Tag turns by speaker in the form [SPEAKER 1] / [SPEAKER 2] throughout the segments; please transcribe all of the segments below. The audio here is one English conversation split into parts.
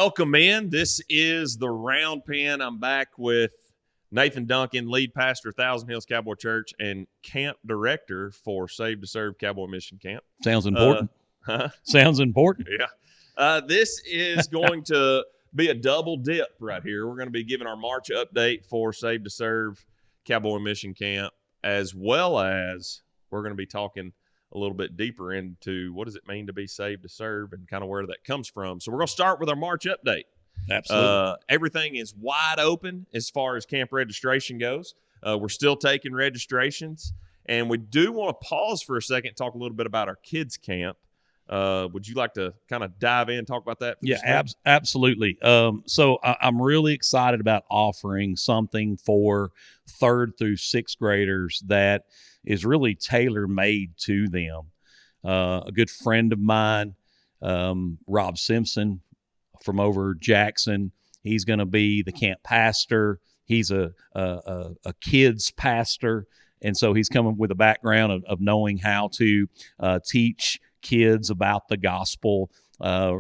[SPEAKER 1] Welcome in. This is the Round Pen. I'm back with Nathan Duncan, lead pastor, Thousand Hills Cowboy Church, and camp director for Save to Serve Cowboy Mission Camp.
[SPEAKER 2] Sounds important. Sounds important.
[SPEAKER 1] Yeah. This is going to be a double dip right here. We're going to be giving our March update for Save to Serve Cowboy Mission Camp, as well as we're going to be talking a little bit deeper into what does it mean to be saved to serve and kind of where that comes from. So we're going to start with our March update.
[SPEAKER 2] Absolutely.
[SPEAKER 1] Everything is wide open as far as camp registration goes. We're still taking registrations, and we do want to pause for a second and talk a little bit about our kids camp. Would you like to kind of dive in and talk about that?
[SPEAKER 2] Yeah, absolutely. So I'm really excited about offering something for 3rd through 6th graders that is really tailor-made to them. A good friend of mine, Rob Simpson from over Jackson, he's going to be the camp pastor. He's a kids pastor, and so he's coming with a background of knowing how to teach kids about the gospel. A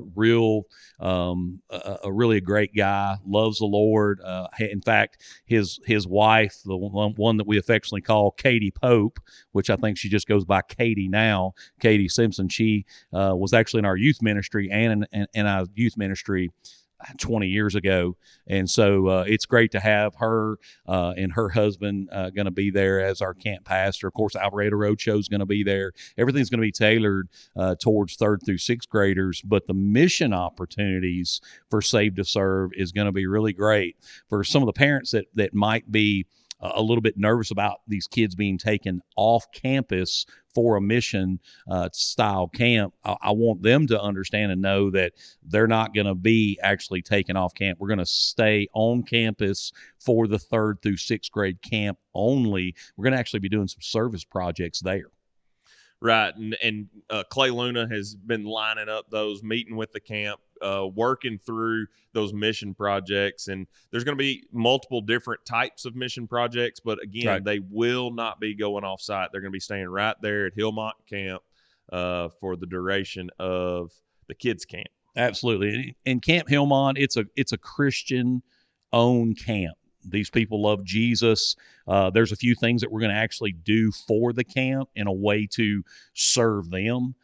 [SPEAKER 2] really great guy, loves the Lord. In fact, his wife, the one that we affectionately call Katie Pope, which I think she just goes by Katie now, Katie Simpson, she was actually in our youth ministry and in our youth ministry 20 years ago. And so it's great to have her and her husband going to be there as our camp pastor. Of course, Alvarado Roadshow is going to be there. Everything's going to be tailored towards 3rd through 6th graders, but the mission opportunities for Save to Serve is going to be really great for some of the parents that might be a little bit nervous about these kids being taken off campus for a mission style camp. I want them to understand and know that they're not going to be actually taken off camp. We're going to stay on campus for the 3rd through 6th grade camp only. We're going to actually be doing some service projects there.
[SPEAKER 1] Right. And Clay Luna has been lining up those, meeting with the camp, working through those mission projects. And there's going to be multiple different types of mission projects. But again,
[SPEAKER 2] Right.
[SPEAKER 1] They will not be going off site. They're going to be staying right there at Hillmont Camp for the duration of the kids' camp.
[SPEAKER 2] Absolutely. And Camp Hillmont, it's a Christian-owned camp. These people love Jesus. There's a few things that we're going to actually do for the camp in a way to serve them,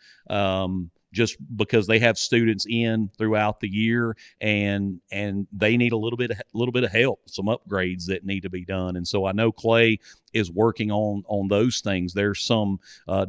[SPEAKER 2] just because they have students in throughout the year, and they need a little bit of help, some upgrades that need to be done. And so I know Clay is working on those things. There's some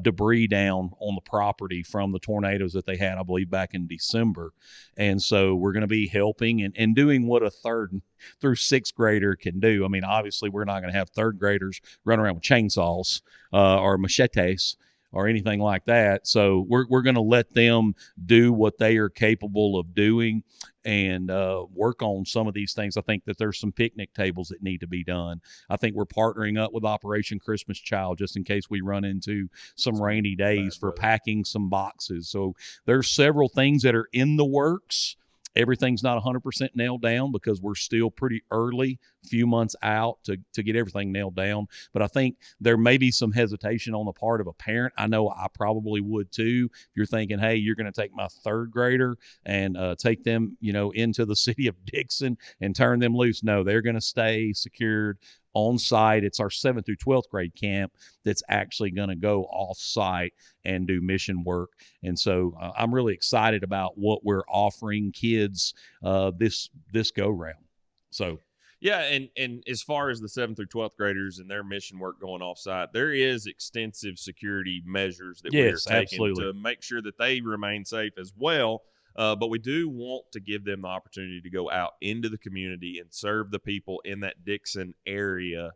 [SPEAKER 2] debris down on the property from the tornadoes that they had, I believe, back in December. And so we're going to be helping and doing what a 3rd through 6th grader can do. I mean, obviously, we're not going to have 3rd graders run around with chainsaws or machetes or anything like that. So we're going to let them do what they are capable of doing and work on some of these things. I think that there's some picnic tables that need to be done. I think we're partnering up with Operation Christmas Child just in case we run into some rainy days for packing some boxes. So there's several things that are in the works. Everything's not 100% nailed down because we're still pretty early, few months out to get everything nailed down. But I think there may be some hesitation on the part of a parent. I know I probably would too. If you're thinking, hey, you're going to take my 3rd grader and take them, into the city of Dixon and turn them loose. No, they're going to stay secured on site. It's our 7th through 12th grade camp that's actually going to go off site and do mission work. And so I'm really excited about what we're offering kids this go round. So
[SPEAKER 1] yeah, and as far as the 7th through 12th graders and their mission work going off site, there is extensive security measures that we're taking to make sure that they remain safe as well. But we do want to give them the opportunity to go out into the community and serve the people in that Dixon area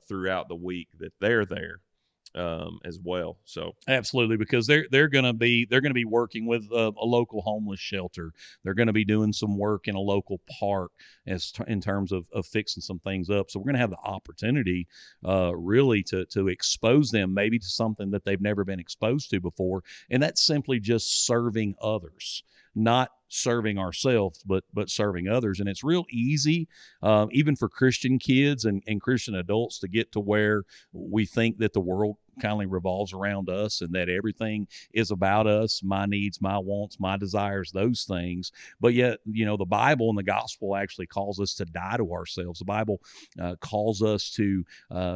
[SPEAKER 1] throughout the week that they're there as well. So
[SPEAKER 2] absolutely, because they're going to be working with a local homeless shelter. They're going to be doing some work in a local park in terms of fixing some things up. So we're going to have the opportunity really to expose them maybe to something that they've never been exposed to before, and that's simply just serving others. Not serving ourselves, but serving others. And it's real easy, even for Christian kids and Christian adults, to get to where we think that the world kindly revolves around us, and that everything is about us, my needs, my wants, my desires, those things. But yet, the Bible and the gospel actually calls us to die to ourselves. The Bible calls us to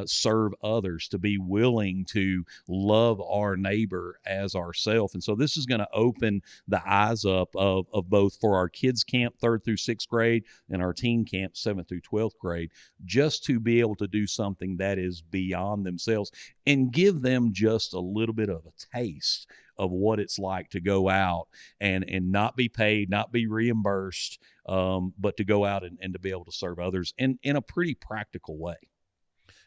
[SPEAKER 2] serve others, to be willing to love our neighbor as ourselves. And so this is going to open the eyes up of both for our kids camp 3rd through 6th grade and our teen camp 7th through 12th grade, just to be able to do something that is beyond themselves and give them just a little bit of a taste of what it's like to go out and not be paid, not be reimbursed, but to go out and to be able to serve others in a pretty practical way.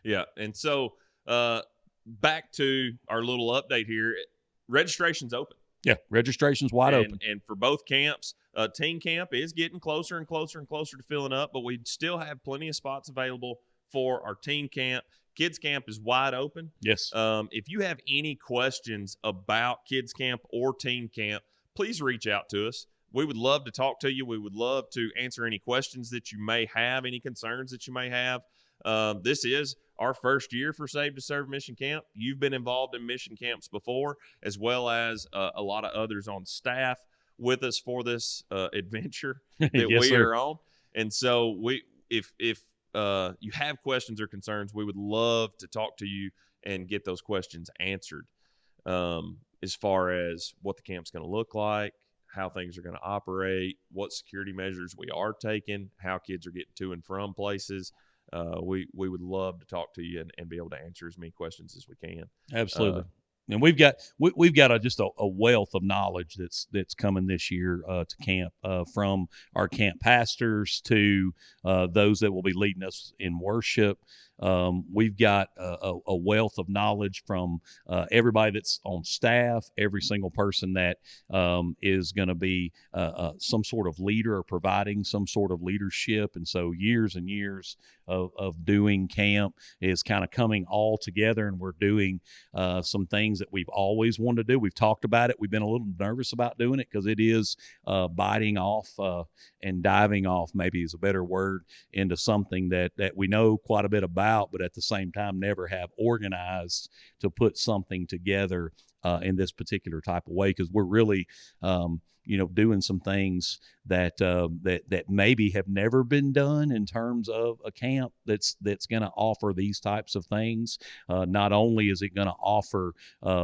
[SPEAKER 1] Yeah. And so back to our little update here, registration's open.
[SPEAKER 2] Yeah, registration's wide open.
[SPEAKER 1] And for both camps, teen camp is getting closer and closer and closer to filling up, but we still have plenty of spots available for our teen camp. Kids camp is wide open.
[SPEAKER 2] Yes.
[SPEAKER 1] If you have any questions about kids camp or teen camp, please reach out to us. We would love to talk to you. We would love to answer any questions that you may have, any concerns that you may have. This is our first year for Save to Serve Mission Camp. You've been involved in mission camps before, as well as a lot of others on staff with us for this adventure that
[SPEAKER 2] Yes,
[SPEAKER 1] we
[SPEAKER 2] sir.
[SPEAKER 1] are on. And so if you have questions or concerns, we would love to talk to you and get those questions answered, as far as what the camp's going to look like, how things are going to operate, what security measures we are taking, how kids are getting to and from places. We would love to talk to you and be able to answer as many questions as we can.
[SPEAKER 2] Absolutely. And we've got just a wealth of knowledge that's coming this year to camp, from our camp pastors to those that will be leading us in worship. We've got a wealth of knowledge from everybody that's on staff, every single person that is going to be some sort of leader or providing some sort of leadership. And so years and years of doing camp is kind of coming all together, and we're doing some things that we've always wanted to do. We've talked about it. We've been a little nervous about doing it because it is biting off and diving off, maybe is a better word, into something that we know quite a bit about, but at the same time never have organized to put something together in this particular type of way, because we're really doing some things that maybe have never been done in terms of a camp that's going to offer these types of things. Not only is it going to offer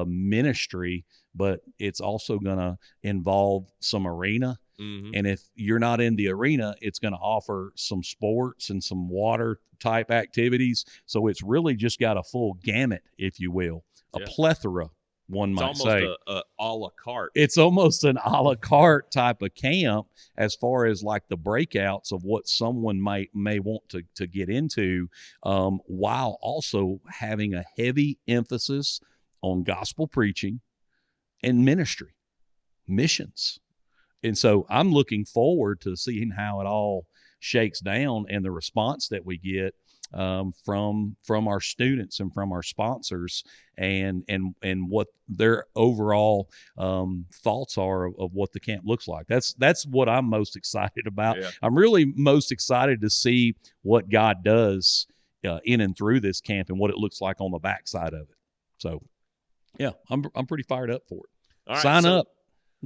[SPEAKER 2] ministry, but it's also going to involve some arena. Mm-hmm. And if you're not in the arena, it's going to offer some sports and some water type activities. So it's really just got a full gamut, if you will, a plethora. One might say
[SPEAKER 1] it's almost a la carte.
[SPEAKER 2] It's almost an a la carte type of camp, as far as like the breakouts of what someone may want to get into, while also having a heavy emphasis on gospel preaching and ministry, missions. And so I'm looking forward to seeing how it all shakes down and the response that we get from our students and from our sponsors, and what their overall thoughts are of what the camp looks like. That's what I'm most excited about. Yeah. I'm really most excited to see what God does in and through this camp and what it looks like on the backside of it. So, yeah, I'm pretty fired up for it.
[SPEAKER 1] All right,
[SPEAKER 2] Sign up.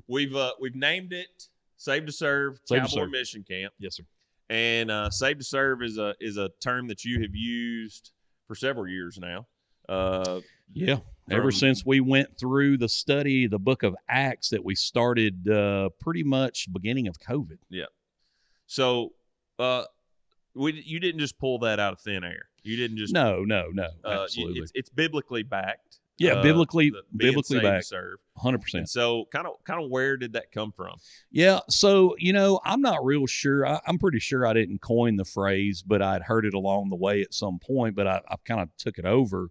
[SPEAKER 1] We've named it Save to Serve Cowboy Mission Camp.
[SPEAKER 2] Yes, sir.
[SPEAKER 1] And Save to Serve is a term that you have used for several years now.
[SPEAKER 2] Ever since we went through the study, the book of Acts that we started pretty much beginning of COVID.
[SPEAKER 1] Yeah. So you didn't just pull that out of thin air. You didn't just
[SPEAKER 2] no, absolutely.
[SPEAKER 1] It's biblically backed.
[SPEAKER 2] Yeah, biblically backed.
[SPEAKER 1] 100%. So kind of where did that come from?
[SPEAKER 2] Yeah, so I'm not real sure. I'm pretty sure I didn't coin the phrase, but I'd heard it along the way at some point. But I kind of took it over,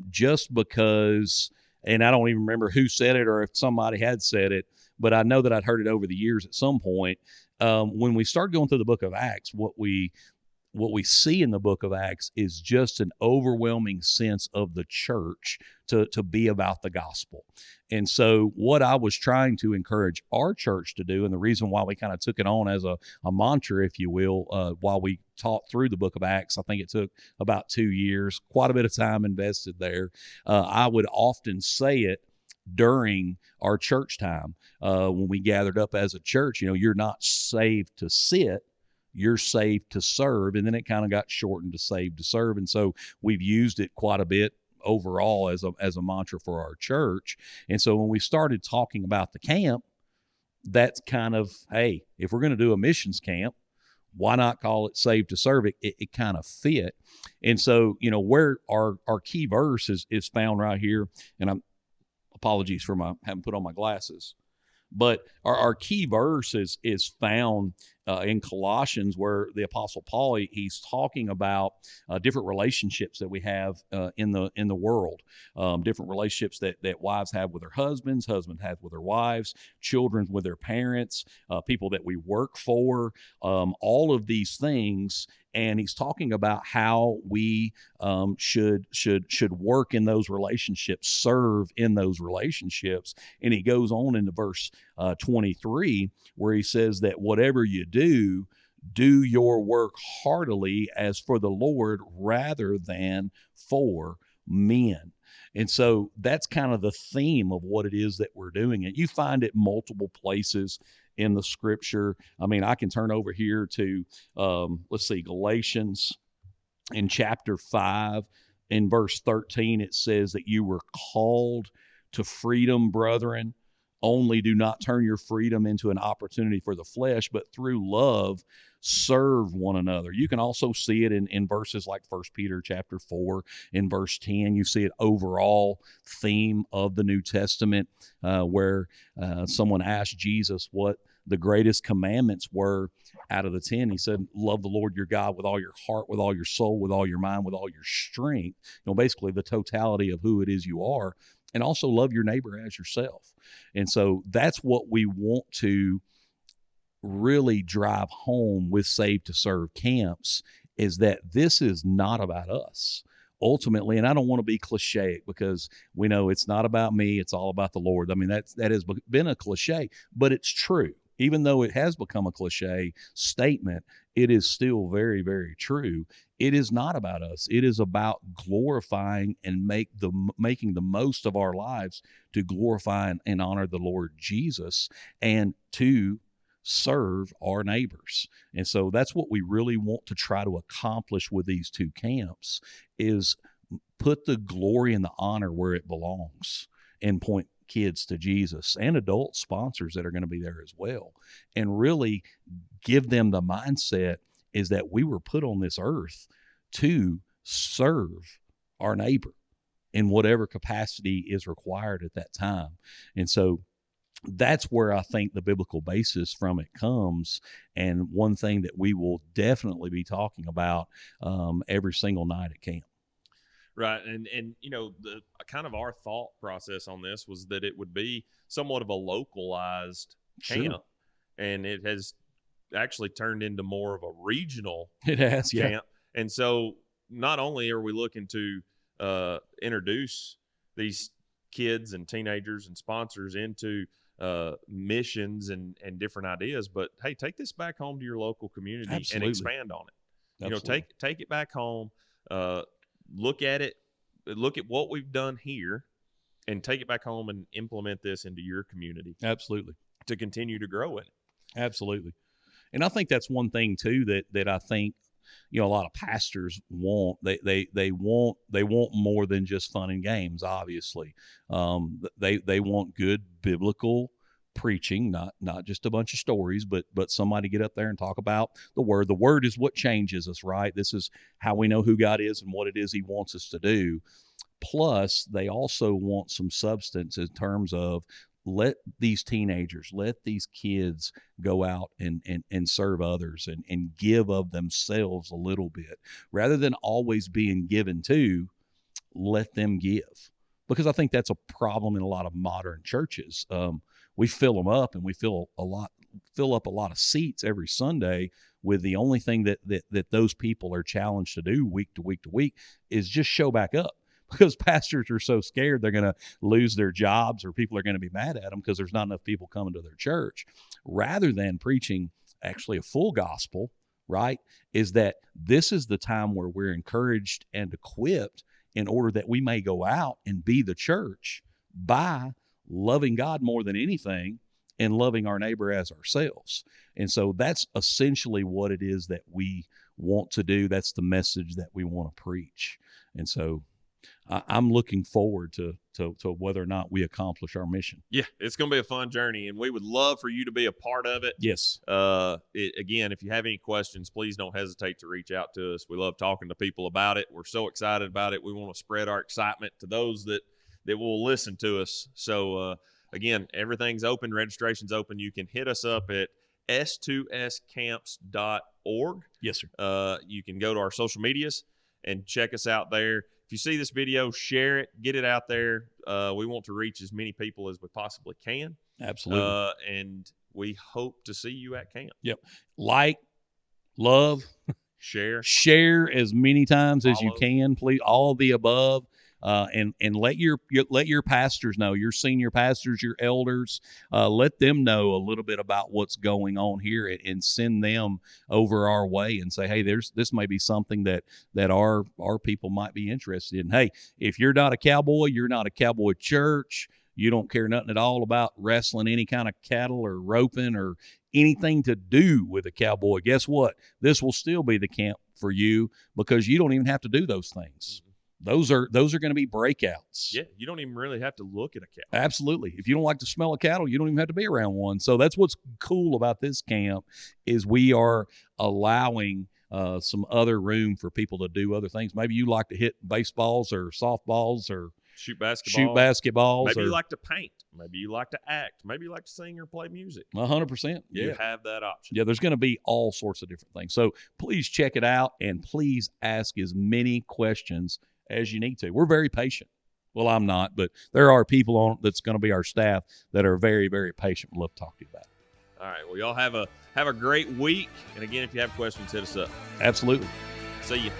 [SPEAKER 2] just because, and I don't even remember who said it or if somebody had said it, but I know that I'd heard it over the years at some point. When we started going through the book of Acts, what we what we see in the book of Acts is just an overwhelming sense of the church to be about the gospel. And so what I was trying to encourage our church to do, and the reason why we kind of took it on as a mantra, if you will, while we taught through the book of Acts, I think it took about 2 years, quite a bit of time invested there. I would often say it during our church time when we gathered up as a church. You're not saved to sit, you're saved to serve. And then it kind of got shortened to saved to serve. And so we've used it quite a bit overall as a mantra for our church. And so when we started talking about the camp, that's kind of, hey, if we're going to do a missions camp, why not call it Saved to Serve? It kind of fit. And so, where our key verse is found right here, and apologies for having put on my glasses. But our key verse is found in Colossians, where the Apostle Paul, he's talking about different relationships that we have in the world, different relationships that wives have with their husbands have with their wives, children with their parents, people that we work for, all of these things. And he's talking about how we should work in those relationships, serve in those relationships. And he goes on into verse 23, where he says that whatever you do your work heartily as for the Lord rather than for men. And so that's kind of the theme of what it is that we're doing. And you find it multiple places in the scripture. I mean, I can turn over here to, Galatians in chapter 5, in verse 13, it says that you were called to freedom, brethren. Only do not turn your freedom into an opportunity for the flesh, but through love serve one another. You can also see it in verses like 1 Peter chapter 4, in verse 10. You see it overall theme of the New Testament, where someone asked Jesus what the greatest commandments were out of the 10. He said, love the Lord your God with all your heart, with all your soul, with all your mind, with all your strength. Basically the totality of who it is you are. And also love your neighbor as yourself. And so that's what we want to really drive home with Save to Serve camps, is that this is not about us ultimately. And I don't want to be cliche, because we know it's not about me, it's all about the Lord. I mean, that has been a cliche, but it's true. Even though it has become a cliche statement, it is still very, very true. It is not about us. It is about glorifying and making the most of our lives to glorify and honor the Lord Jesus, and to serve our neighbors. And so that's what we really want to try to accomplish with these two camps, is put the glory and the honor where it belongs, and point kids to Jesus, and adult sponsors that are going to be there as well, and really give them the mindset is that we were put on this earth to serve our neighbor in whatever capacity is required at that time. And so that's where I think the biblical basis from it comes, and one thing that we will definitely be talking about every single night at camp.
[SPEAKER 1] Right. And the kind of our thought process on this was that it would be somewhat of a localized camp. Sure. And it has actually turned into more of a regional camp. Yeah. And so not only are we looking to introduce these kids and teenagers and sponsors into missions and different ideas, but hey, take this back home to your local community. Absolutely. And expand on it. Absolutely. Take it back home. Look at it, look at what we've done here, and take it back home and implement this into your community.
[SPEAKER 2] Absolutely.
[SPEAKER 1] To continue to grow in it.
[SPEAKER 2] Absolutely. And I think that's one thing too that I think a lot of pastors want. They want more than just fun and games. Obviously, they want good biblical preaching, not just a bunch of stories, but somebody get up there and talk about the word. The word is what changes us, right? This is how we know who God is and what it is he wants us to do. Plus, they also want some substance in terms of let these teenagers, let these kids go out and serve others and give of themselves a little bit. Rather than always being given to, let them give. Because I think that's a problem in a lot of modern churches. We fill them up and we feel a lot fill up a lot of seats every Sunday with the only thing that those people are challenged to do week to week to week is just show back up. Because pastors are so scared they're going to lose their jobs or people are going to be mad at them because there's not enough people coming to their church. Rather than preaching actually a full gospel, right, is that this is the time where we're encouraged and equipped in order that we may go out and be the church by loving God more than anything and loving our neighbor as ourselves. And so that's essentially what it is that we want to do. That's the message that we want to preach. And so I'm looking forward to whether or not we accomplish our mission.
[SPEAKER 1] Yeah, it's going to be a fun journey, and we would love for you to be a part of it.
[SPEAKER 2] Yes.
[SPEAKER 1] Again, if you have any questions, please don't hesitate to reach out to us. We love talking to people about it. We're so excited about it. We want to spread our excitement to those that will listen to us. So, again, everything's open. Registration's open. You can hit us up at S2SCamps.org.
[SPEAKER 2] Yes, sir.
[SPEAKER 1] You can go to our social medias and check us out there. If you see this video, share it, get it out there. We want to reach as many people as we possibly can.
[SPEAKER 2] Absolutely.
[SPEAKER 1] And we hope to see you at camp.
[SPEAKER 2] Yep. Like, love, share as many times as you can, please. All of the above. And let your pastors know, your senior pastors, your elders, let them know a little bit about what's going on here and send them over our way and say, hey, this may be something that our people might be interested in. Hey, if you're not a cowboy, you're not a cowboy church, you don't care nothing at all about wrestling any kind of cattle or roping or anything to do with a cowboy, guess what? This will still be the camp for you because you don't even have to do those things. Those are going to be breakouts.
[SPEAKER 1] Yeah, you don't even really have to look at a cattle.
[SPEAKER 2] Absolutely. If you don't like the smell of cattle, you don't even have to be around one. So that's what's cool about this camp is we are allowing some other room for people to do other things. Maybe you like to hit baseballs or softballs or
[SPEAKER 1] shoot basketballs. Maybe you like to paint. Maybe you like to act. Maybe you like to sing or play music.
[SPEAKER 2] 100%. Yeah.
[SPEAKER 1] You have that option.
[SPEAKER 2] Yeah, there's going to be all sorts of different things. So please check it out and please ask as many questions as you need to. We're very patient. Well, I'm not, but there are people on that's going to be our staff that are very, very patient. We'll love to talk to you about it.
[SPEAKER 1] All right. Well, y'all have a great week. And again, if you have questions, hit us up.
[SPEAKER 2] Absolutely.
[SPEAKER 1] See you.